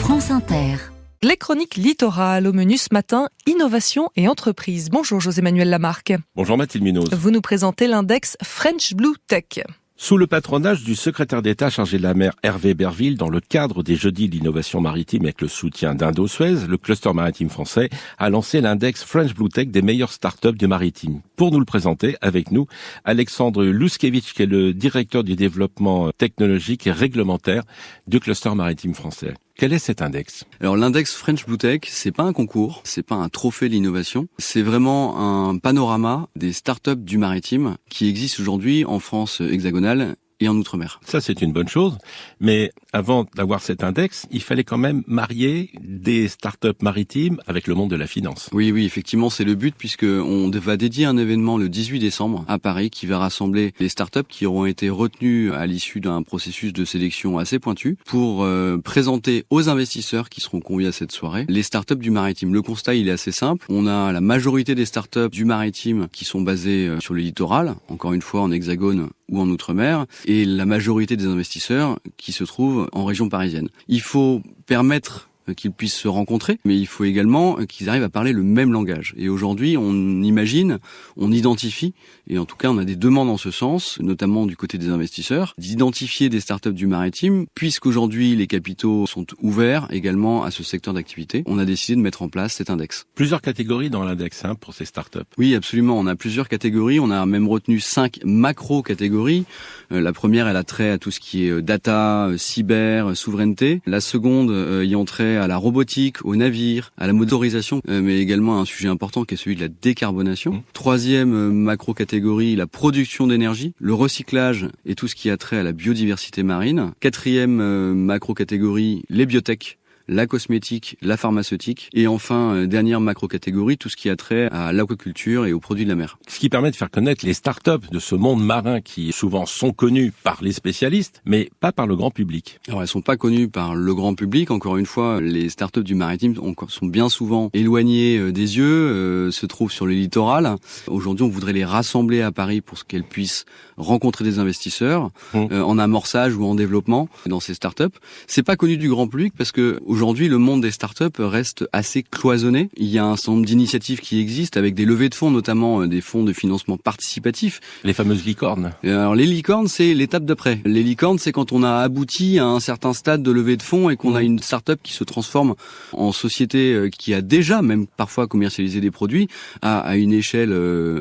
France Inter. Les chroniques littorales au menu ce matin, innovation et entreprise. Bonjour José-Manuel Lamarque. Bonjour Mathilde Munoz. Vous nous présentez l'index French Blue Tech. Sous le patronage du secrétaire d'État chargé de la mer Hervé Berville, dans le cadre des Jeudis de l'innovation maritime avec le soutien d'Indosuez, le cluster maritime français a lancé l'index French Blue Tech des meilleures startups du maritime. Pour nous le présenter, avec nous, Alexandre Luskevich, qui est le directeur du développement technologique et réglementaire du cluster maritime français. Quel est cet index ? Alors l'index French Blue Tech, c'est pas un concours, c'est pas un trophée de l'innovation, c'est vraiment un panorama des startups du maritime qui existent aujourd'hui en France hexagonale et en Outre-mer. Ça, c'est une bonne chose. Mais avant d'avoir cet index, il fallait quand même marier des startups maritimes avec le monde de la finance. Oui, effectivement, c'est le but puisque on va dédier un événement le 18 décembre à Paris qui va rassembler les startups qui auront été retenues à l'issue d'un processus de sélection assez pointu pour présenter aux investisseurs qui seront conviés à cette soirée les startups du maritime. Le constat, il est assez simple. On a la majorité des startups du maritime qui sont basées sur le littoral, encore une fois en hexagone ou en Outre-mer, et la majorité des investisseurs qui se trouvent en région parisienne. Il faut permettre qu'ils puissent se rencontrer, mais il faut également qu'ils arrivent à parler le même langage. Et aujourd'hui, on imagine, on identifie, et en tout cas on a des demandes en ce sens, notamment du côté des investisseurs, d'identifier des startups du maritime, puisqu'aujourd'hui les capitaux sont ouverts également à ce secteur d'activité. On a décidé de mettre en place cet index. Plusieurs catégories dans l'index pour ces startups. Oui, absolument. On a plusieurs catégories. On a même retenu 5 macro-catégories. La première, elle a trait à tout ce qui est data, cyber, souveraineté. La seconde ayant trait à la robotique, aux navires, à la motorisation, mais également à un sujet important qui est celui de la décarbonation. Troisième macro-catégorie, la production d'énergie, le recyclage et tout ce qui a trait à la biodiversité marine. Quatrième macro-catégorie, les biotech, la cosmétique, la pharmaceutique, et enfin, dernière macro-catégorie, tout ce qui a trait à l'aquaculture et aux produits de la mer. Ce qui permet de faire connaître les startups de ce monde marin qui souvent sont connues par les spécialistes, mais pas par le grand public. Alors elles sont pas connues par le grand public, encore une fois, les startups du maritime sont bien souvent éloignées des yeux, se trouvent sur le littoral. Aujourd'hui, on voudrait les rassembler à Paris pour qu'elles puissent rencontrer des investisseurs en amorçage ou en développement dans ces startups. C'est pas connu du grand public parce que aujourd'hui, le monde des startups reste assez cloisonné. Il y a un certain nombre d'initiatives qui existent avec des levées de fonds, notamment des fonds de financement participatif. Les fameuses licornes. Alors les licornes, c'est l'étape d'après. Les licornes, c'est quand on a abouti à un certain stade de levée de fonds et qu'on a une startup qui se transforme en société qui a déjà, même parfois commercialisé des produits à une échelle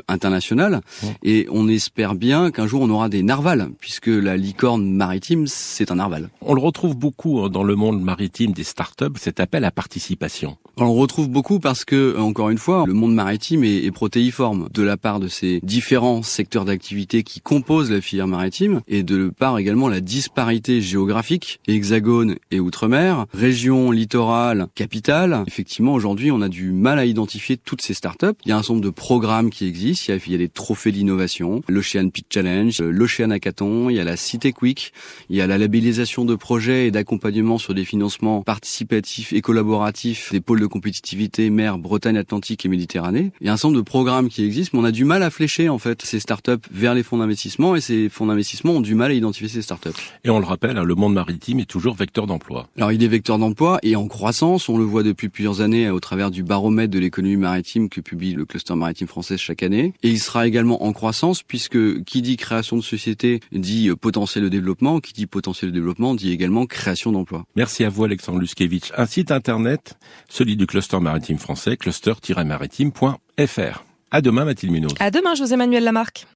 internationale. Et on espère bien qu'un jour on aura des narvals, puisque la licorne maritime, c'est un narval. On le retrouve beaucoup dans le monde maritime des startups, cet appel à participation. On le retrouve beaucoup parce que, encore une fois, le monde maritime est protéiforme de la part de ces différents secteurs d'activité qui composent la filière maritime et de part également la disparité géographique, hexagone et outre-mer, région, littoral, capitale. Effectivement, aujourd'hui, on a du mal à identifier toutes ces startups. Il y a un certain nombre de programmes qui existent. Il y a des trophées d'innovation, l'Ocean Pitch Challenge, l'Ocean Hackathon, il y a la Cité Quick, il y a la labellisation de projets et d'accompagnement sur des financements participatifs et collaboratifs des pôles de compétitivité mer, Bretagne, Atlantique et Méditerranée. Il y a un certain nombre de programmes qui existent, mais on a du mal à flécher en fait ces startups vers les fonds d'investissement et ces fonds d'investissement ont du mal à identifier ces startups. Et on le rappelle, le monde maritime est toujours vecteur d'emploi. Alors il est vecteur d'emploi et en croissance, on le voit depuis plusieurs années au travers du baromètre de l'économie maritime que publie le cluster maritime français chaque année. Et il sera également en croissance puisque qui dit création de société dit potentiel de développement, qui dit potentiel de développement dit également création d'emplois. Merci à vous Alexandre Luskevich. Un site internet, celui du cluster maritime français, cluster-maritime.fr. À demain Mathilde Munoz. À demain José-Manuel Lamarque.